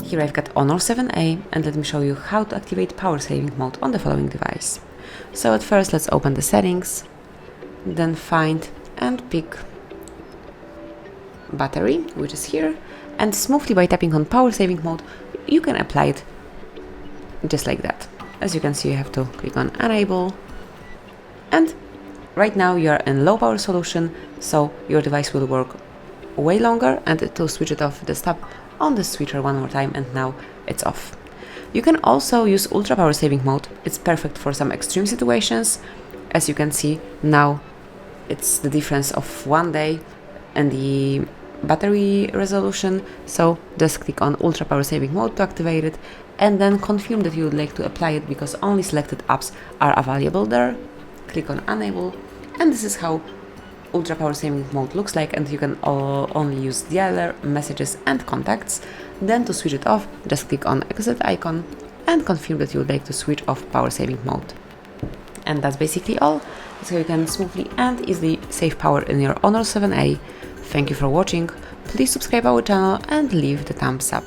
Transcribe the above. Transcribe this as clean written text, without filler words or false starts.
Here I've got Honor 7A, and let me show you how to activate power saving mode on the following device. So at first let's open the settings, then find and pick battery, which is here, and smoothly by tapping on power saving mode you can apply it just like that. As you can see, you have to click on enable, and right now you are in low power solution, so your device will work way longer, and to switch it off, just tap on the switcher one more time and now it's off. You can also use ultra power saving mode. It's perfect for some extreme situations. As you can see, now it's the difference of 1 day and the battery resolution, so just click on ultra power saving mode to activate it, and then confirm that you would like to apply it because only selected apps are available there. Click on enable, and this is how ultra power saving mode looks like, and you can only use dialer, messages and contacts. Then to switch it off, just click on exit icon and confirm that you would like to switch off power saving mode. And that's basically all. So you can smoothly and easily save power in your Honor 7A. Thank you for watching. Please subscribe our channel and leave the thumbs up.